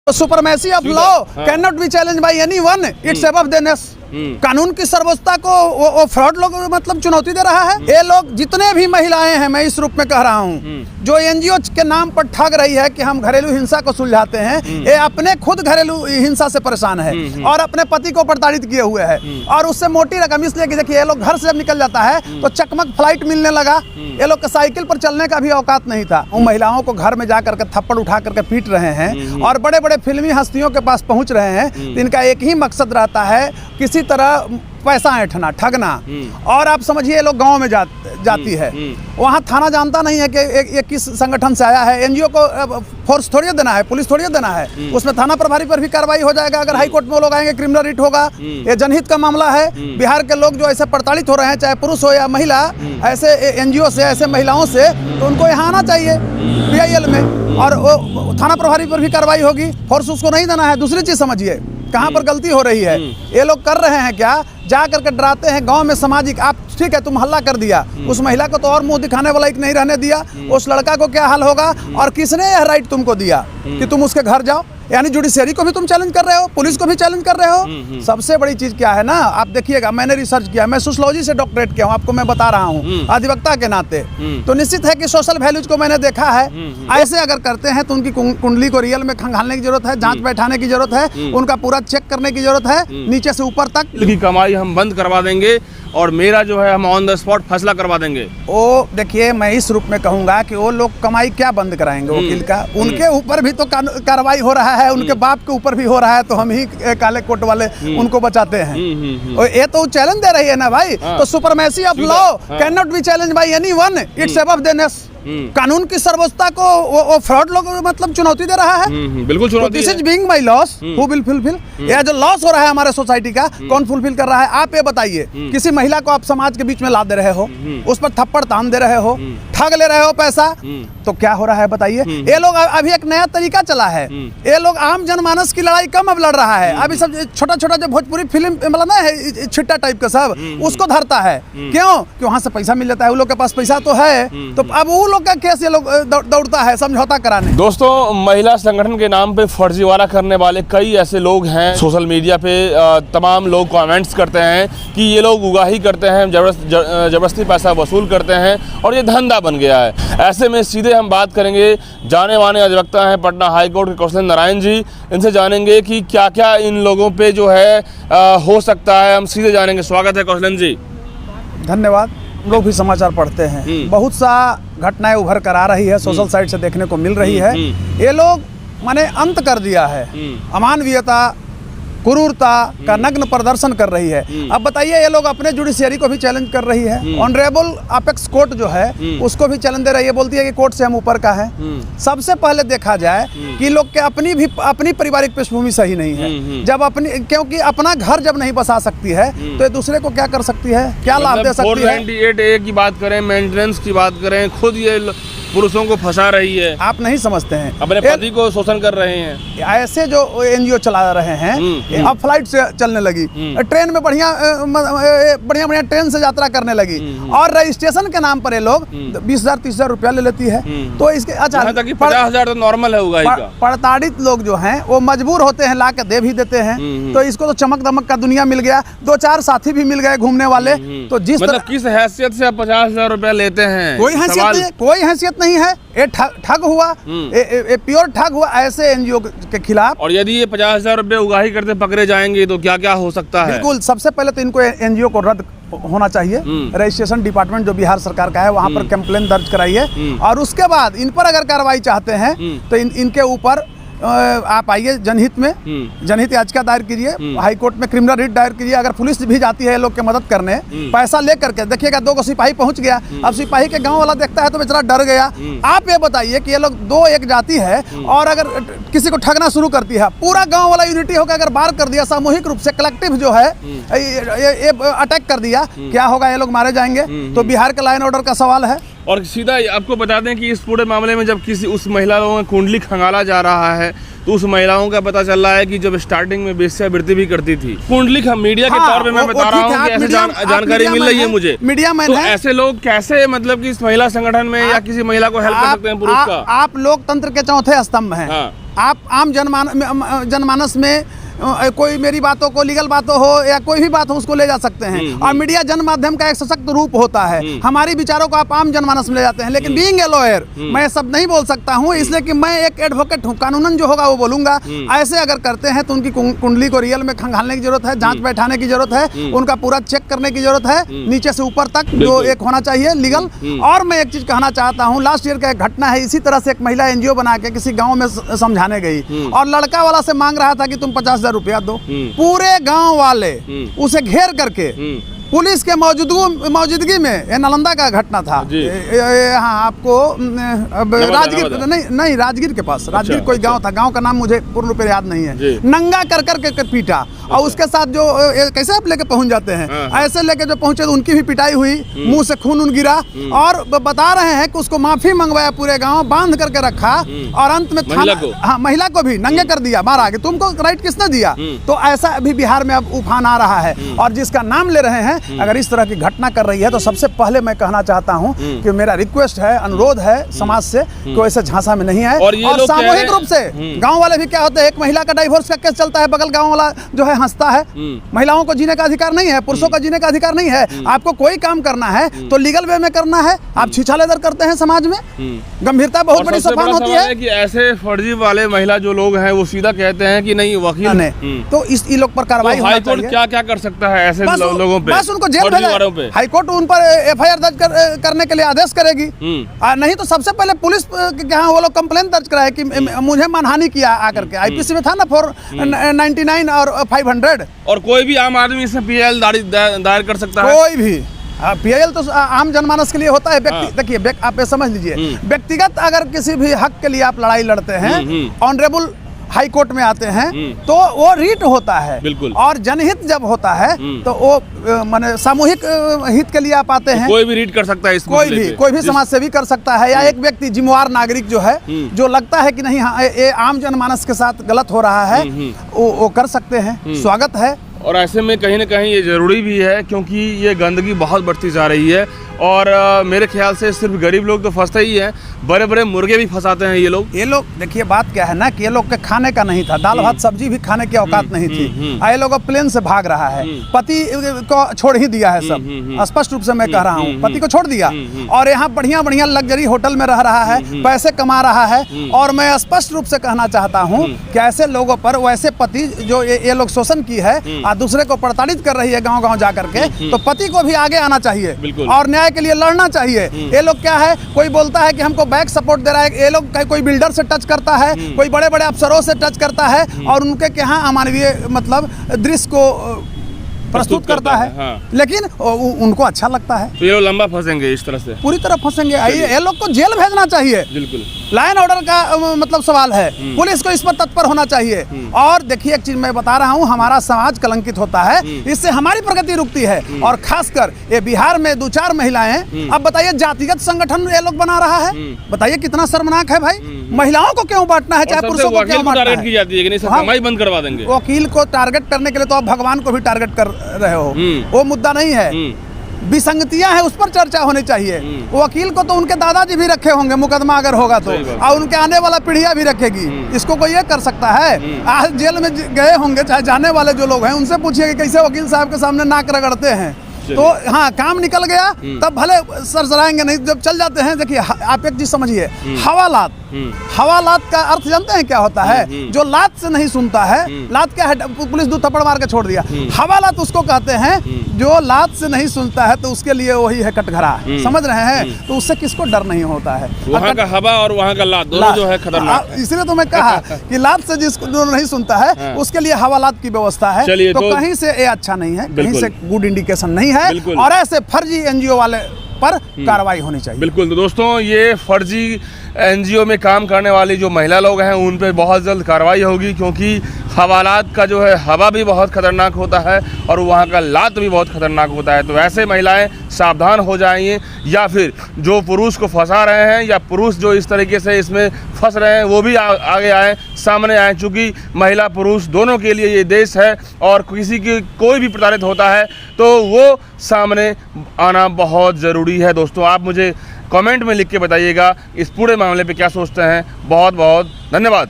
Supremacy of law can not be challenge by anyone, it's above the ness. कानून की सर्वोच्चता को वो fraud लोग मतलब चुनौती दे रहा है। ये लोग जितने भी महिलाएं हैं, मैं इस रूप में कह रहा हूँ, जो एनजीओ के नाम पर ठग रही है कि हम घरेलू हिंसा को सुलझाते हैं, ये अपने खुद घरेलू हिंसा से परेशान है और अपने पति को प्रताड़ित किए हुए है और उससे मोटी रकम, इसलिए कि देखिए ये लोग घर से जब निकल जाता है तो चकमक फ्लाइट मिलने लगा, ये लोग का साइकिल पर चलने का भी औकात नहीं था। उन महिलाओं को घर में जाकर के थप्पड़ उठा करके पीट रहे हैं और बड़े बड़े फिल्मी हस्तियों के पास पहुंच रहे हैं। तो इनका एक ही मकसद रहता है, किसी तरह पैसा ऐंठना, ठगना। और आप समझिए ये लोग गांव में जाती है, वहाँ थाना जानता नहीं है कि ये किस संगठन से आया है। एनजीओ को फोर्स थोड़ी देना है, पुलिस थोड़ी देना है, उसमें थाना प्रभारी पर भी कार्रवाई हो जाएगा। अगर हाई कोर्ट में वो लोग आएंगे, क्रिमिनल रिट होगा। ये जनहित का मामला है। बिहार के लोग जो ऐसे प्रताड़ित हो रहे हैं, चाहे पुरुष हो या महिला, ऐसे एनजीओ से, ऐसे महिलाओं से, तो उनको यहाँ आना चाहिए PIL में और वो थाना प्रभारी पर भी कार्रवाई होगी। फोर्स उसको नहीं देना है। दूसरी चीज समझिए कहाँ पर गलती हो रही है। ये लोग कर रहे हैं क्या, जा करके डराते हैं गांव में सामाजिक। आप ठीक है, तुम हल्ला कर दिया, उस महिला को तो और मुंह दिखाने वाला एक नहीं रहने दिया, उस लड़का को क्या हाल होगा। और किसने यह राइट तुमको दिया कि तुम उसके घर जाओ? यानी जुडिशरी को भी तुम चैलेंज कर रहे हो, पुलिस को भी चैलेंज कर रहे हो। सबसे बड़ी चीज क्या है ना, आप देखिएगा, मैंने रिसर्च किया, मैं सोशियोलॉजी से डॉक्टरेट किया हूँ, आपको मैं बता रहा हूँ अधिवक्ता के नाते। तो निश्चित है कि सोशल वैल्यूज को मैंने देखा है। ऐसे अगर करते हैं तो उनकी कुंडली को रियल में खंगालने की जरूरत है, जांच बैठाने की जरूरत है, उनका पूरा चेक करने की जरूरत है, नीचे से ऊपर तक की कमाई हम बंद करवा देंगे और मेरा जो है हम ऑन द स्पॉट फैसला करवा देंगे। वो देखिए, मैं इस रूप में कहूंगा कि वो लोग कमाई क्या बंद कराएंगे वकील का, उनके ऊपर भी तो कार्रवाई हो रहा है, उनके बाप के ऊपर भी हो रहा है, तो हम ही काले कोट वाले उनको बचाते हैं। और ये तो चैलेंज दे रही है ना भाई। तो supremacy of law can not be challenge by anyone, it's above the ness. कानून की सर्वोच्चता को वो फ्रॉड लोग मतलब चुनौती दे रहा है। बिल्कुल चुनौती। This is being my loss, who will fulfil? यह जो लॉस हो रहा है हमारे सोसाइटी का, कौन फुलफिल कर रहा है? आप ये बताइए, किसी महिला को आप समाज के बीच में ला दे रहे हो, उस पर थप्पड़ तान दे रहे हो, ठग ले रहे हो पैसा, तो क्या हो रहा है बताइए? ये लोग अभी एक नया तरीका चला है, ये लोग आम जनमानस की लड़ाई कम अब लड़ रहा है। अभी सब छोटा छोटा जो भोजपुरी फिल्म मतलब ना है, छिट्टा टाइप का सब उसको धरता है। क्यों? कि वहां से पैसा मिल जाता है, उन लोग के पास पैसा तो है, तो अब वो लोग का केस ये लोग दौड़ता है समझौता कराने। दोस्तों, महिला संगठन के नाम पे फर्जीवाड़ा करने वाले कई ऐसे लोग हैं। सोशल मीडिया पे तमाम लोग कमेंट्स करते हैं कि ये लोग उगाही करते हैं, जबरदस्ती पैसा वसूल करते हैं और ये धंधा बन गया है। ऐसे में सीधे हम बात करेंगे, जाने माने अधिवक्ता हैं पटना हाई कोर्ट के कौशलेंद्र नारायण जी, इनसे जानेंगे कि क्या क्या इन लोगों पे जो है हो सकता है। हम सीधे जानेंगे। स्वागत है कौशलेंद्र जी। धन्यवाद। हम लोग भी समाचार पढ़ते हैं, बहुत सा घटनाएं उभर कर आ रही है, सोशल साइट से देखने को मिल रही है। ये लोग माने अंत कर दिया है, अमानवीयता, क्रूरता का नग्न प्रदर्शन कर रही है। अब बताइए, ये लोग अपने जुडिशरी को भी चैलेंज कर रही है। ऑनरेबल अपेक्स कोर्ट जो है उसको भी चैलेंज दे रही है, बोलती है कि कोर्ट से हम ऊपर का है। सबसे पहले देखा जाए कि लोग के अपनी पारिवारिक पृष्ठभूमि सही नहीं है। जब अपनी, क्योंकि अपना घर जब नहीं बसा सकती है तो ये दूसरे को क्या कर सकती है, क्या लाभ दे सकती है? 498A की बात करें, मेंटेनेंस की बात करें, खुद ये पुरुषों को फंसा रही है। आप नहीं समझते हैं, अपने पति को शोषण कर रहे हैं। ऐसे जो एनजीओ चला रहे हैं, अब फ्लाइट से चलने लगी, ट्रेन में बढ़िया बढ़िया ट्रेन से यात्रा करने लगी, और रजिस्ट्रेशन के नाम पर ये लोग 20,000 30,000 रुपया ले लेती है। तो इसके अच्छा 50,000 तो नॉर्मल है उगाही का। प्रताड़ित लोग जो हैं वो मजबूर होते हैं, ला के दे भी देते हैं। तो इसको तो चमक दमक का दुनिया मिल गया, 2-4 साथी भी मिल गए घूमने वाले। तो जिस मतलब किस हैसियत से 50,000 रुपया लेते हैं? कोई हैसियत नहीं है। ये ठग हुआ, ये प्योर ठग हुआ ऐसे एनजीओ के खिलाफ। और यदि ये 50,000 रुपये उगाही करते पकड़े जाएंगे तो क्या क्या हो सकता है? बिल्कुल, सबसे पहले तो इनको एनजीओ को रद्द होना चाहिए। रजिस्ट्रेशन डिपार्टमेंट जो बिहार सरकार का है, वहां पर कंप्लेन दर्ज कराइए, और उसके बाद इन पर अगर कार्रवाई चाहते हैं तो इनके ऊपर आप आइए जनहित में, जनहित याचिका दायर कीजिए, हाई कोर्ट में क्रिमिनल रिट दायर कीजिए। अगर पुलिस भी जाती है लोग के मदद करने, पैसा ले करके, देखिएगा 2 सिपाही पहुंच गया, अब सिपाही के गांव वाला देखता है तो बेचारा डर गया। आप ये बताइए कि ये लोग 2-1 जाति है और अगर किसी को ठगना शुरू करती है, पूरा गांव वाला यूनिटी होकर अगर बार कर दिया, सामूहिक रूप से कलेक्टिव जो है ये अटैक कर दिया, क्या होगा? ये लोग मारे जाएंगे। तो बिहार के लाइन ऑर्डर का सवाल है। और सीधा आपको बता दें कि इस पूरे मामले में जब किसी उस महिला लोगों में कुंडली खंगाला जा रहा है, तो उस महिलाओं का पता चल रहा है कि जब स्टार्टिंग में वेश्यावृत्ति भी करती थी। कुंडली मीडिया के तौर पे मैं बता रहा हूँ कि ऐसे जानकारी मिल रही है मुझे। मीडिया में तो ऐसे लोग कैसे मतलब कि इस महिला संगठन में या किसी महिला को हेल्प कर सकते हैं? पुरुष का आप लोकतंत्र के चौथे स्तंभ हैं। आप आम जनमानस में कोई मेरी बातों को, लीगल बातों हो या कोई भी बात हो, उसको ले जा सकते हैं। और मीडिया जन माध्यम का एक सशक्त रूप होता है। हमारी विचारों को आप आम जनमानस में ले जाते हैं। लेकिन बीइंग ए लॉयर मैं सब नहीं बोल सकता हूं, इसलिए कि मैं एक एडवोकेट हूं। कानूनन जो होगा वो बोलूंगा। ऐसे अगर करते हैं तो उनकी कुंडली को रियल में खंगालने की जरूरत है, जांच बैठाने की जरूरत है, उनका पूरा चेक करने की जरूरत है, नीचे से ऊपर तक जो एक होना चाहिए लीगल। और मैं एक चीज कहना चाहता हूँ, लास्ट ईयर का एक घटना है। इसी तरह से एक महिला NGO बना के किसी गाँव में समझाने गई और लड़का वाला से मांग रहा था कि तुम 50,000 रुपया दो। पूरे गांव वाले उसे घेर करके पुलिस के मौजूदगी में, ये नालंदा का घटना था। हाँ, आपको राजगीर नहीं राजगीर के पास, राजगीर कोई गांव था, गांव का नाम मुझे पूर्ण रूप से याद नहीं है। नंगा कर के पीटा और उसके साथ जो कैसे आप लेके पहुंच जाते हैं, ऐसे लेके जो पहुंचे तो उनकी भी पिटाई हुई, मुंह से खून गिरा। और बता रहे हैं कि उसको माफी मंगवाया, पूरे गांव बांध करके रखा और अंत में हाँ, महिला को भी नंगे कर दिया, मारा कि तुमको राइट किसने दिया। तो ऐसा अभी बिहार में अब उफान आ रहा है। और जिसका नाम ले रहे हैं, अगर इस तरह की घटना कर रही है तो सबसे पहले मैं कहना चाहता हूं कि मेरा रिक्वेस्ट है, अनुरोध है समाज से कि वैसे झांसा में नहीं है। और सामूहिक रूप से गांव वाले भी क्या होते हैं, एक महिला का डाइवोर्स का केस चलता है, बगल गांव वाला जो है हंसता है। महिलाओं को जीने का अधिकार नहीं है, पुरुषों का जीने का अधिकार नहीं है। आपको कोई काम करना है तो लीगल वे में करना है। आप छीछालेदर करते हैं समाज में, गंभीरता बहुत बड़ी सोपान होती है कि ऐसे फर्जी वाले महिला जो लोग हैं वो सीधा कहते हैं कि नहीं वकील ने, तो इस लोग पर कार्रवाई होनी चाहिए। हाईकोर्ट क्या कर सकता है ऐसे लोगों पे? बस उनको जेल भेजा, हाईकोर्ट उन पर FIR दर्ज करने के लिए आदेश करेगी। नहीं तो सबसे पहले पुलिस के यहाँ वो लोग कंप्लेंट दर्ज कराए कि मुझे मानहानि किया आकर के। IPC में था ना 499 और 500। और कोई भी आम आदमी इसमें PIL दायर कर सकता है, कोई भी। PIL तो आम जनमानस के लिए होता है। देखिए, आप ये समझ लीजिए, व्यक्तिगत अगर किसी भी हक के लिए आप लड़ाई लड़ते हैं, ऑनरेबल हाई कोर्ट में आते हैं तो वो रीट होता है। बिल्कुल। और जनहित जब होता है तो वो माने सामूहिक हित के लिए आप आते हैं। कोई भी रीट कर सकता है इसको, कोई भी समाज सेवी कर सकता है, या एक व्यक्ति जिम्मेवार नागरिक जो है, जो लगता है कि नहीं हाँ ये आम जनमानस के साथ गलत हो रहा है, वो कर सकते हैं। स्वागत है। और ऐसे में कहीं ना कहीं ये ज़रूरी भी है, क्योंकि ये गंदगी बहुत बढ़ती जा रही है। और मेरे ख्याल से सिर्फ गरीब लोग तो फंसते ही हैं, बड़े बड़े मुर्गे भी फंसाते हैं ये लोग। देखिए बात क्या है ना कि ये लोग के खाने का नहीं था, दाल भात सब्जी भी खाने की औकात नहीं थी। ये लोग प्लेन से भाग रहा है, पति को छोड़ ही दिया है सब। स्पष्ट रूप से मैं कह रहा हूँ, पति को छोड़ दिया और यहाँ बढ़िया बढ़िया लग्जरी होटल में रह रहा है, पैसे कमा रहा है। और मैं स्पष्ट रूप से कहना चाहता हूँ कि ऐसे लोगों पर, वैसे पति जो ये लोग शोषण की है और दूसरे को प्रताड़ित कर रही है गाँव गाँव जा करके, तो पति को भी आगे आना चाहिए और न्याय के लिए लड़ना चाहिए। ये लोग क्या है, कोई बोलता है कि हमको बैक सपोर्ट दे रहा है, ये लोग कोई बिल्डर से टच करता है, कोई बड़े बड़े अफसरों से टच करता है और उनके यहाँ अमानवीय मतलब दृश्य को प्रस्तुत करता है। हाँ। लेकिन उनको अच्छा लगता है। तो ये लोग लंबा फंसेंगे, इस तरह से पूरी तरह फंसेंगे। ये लोग को जेल भेजना चाहिए। बिल्कुल। लाइन ऑर्डर का मतलब सवाल है, पुलिस को इस पर तत्पर होना चाहिए। और देखिए एक चीज मैं बता रहा हूँ, हमारा समाज कलंकित होता है, इससे हमारी प्रगति रुकती है। और खासकर ये बिहार में 2-4 महिलाएं, अब बताइए जातिगत संगठन ये लोग बना रहा है, बताइए कितना शर्मनाक है भाई। महिलाओं को क्यों बांटना है, चाहे पुरुषों को क्यों बांटना है? की जाती है कि कमाई बंद करवा देंगे। वकील को टारगेट करने के लिए तो आप भगवान को भी टारगेट कर रहे हो, वो मुद्दा नहीं है। विसंगतियां हैं, उस पर चर्चा होनी चाहिए। वकील को तो उनके दादाजी भी रखे होंगे, मुकदमा अगर होगा तो, और उनके आने वाला पीढ़ियां भी रखेगी। इसको कोई ये कर सकता है? आज जेल में गए होंगे चाहे जाने वाले जो लोग हैं, उनसे पूछिए कि कैसे वकील साहब के सामने नाक रगड़ते हैं। तो हाँ, काम निकल गया तब भले सरसराएंगे, नहीं जब चल जाते हैं। देखिए आप एक चीज समझिए, हवालात, हवालात का अर्थ जानते हैं क्या होता है? जो लात से नहीं सुनता है, लात क्या है, पुलिस 2 थप्पड़ मार के छोड़ दिया। हवालात उसको कहते हैं जो लात से नहीं सुनता है, तो उसके लिए वही है कटघरा। समझ रहे हैं? तो उससे किसको डर नहीं होता है। वहाँ का हवा और वहाँ का लात दोनों जो है खतरनाक। इसलिए तो मैं कहा कि लात से जिसको नहीं सुनता है उसके लिए हवालात की व्यवस्था है। तो कहीं से ये अच्छा नहीं है, कहीं से गुड इंडिकेशन नहीं है। और ऐसे फर्जी NGO वाले पर कार्रवाई होनी चाहिए। बिल्कुल। तो दोस्तों, ये फर्जी NGO में काम करने वाली जो महिला लोग हैं उन पे बहुत जल्द कार्रवाई होगी, क्योंकि हवालात का जो है हवा भी बहुत खतरनाक होता है और वहाँ का लात भी बहुत खतरनाक होता है। तो ऐसे महिलाएं सावधान हो जाइए, या फिर जो पुरुष को फंसा रहे हैं या पुरुष जो इस तरीके से इसमें फंस रहे हैं वो भी आगे आए, सामने आए। चूँकि महिला पुरुष दोनों के लिए ये देश है और किसी की कोई भी प्रताड़ित होता है तो वो सामने आना बहुत ज़रूरी है। दोस्तों, आप मुझे कमेंट में लिख के बताइएगा इस पूरे मामले पे क्या सोचते हैं। बहुत बहुत धन्यवाद।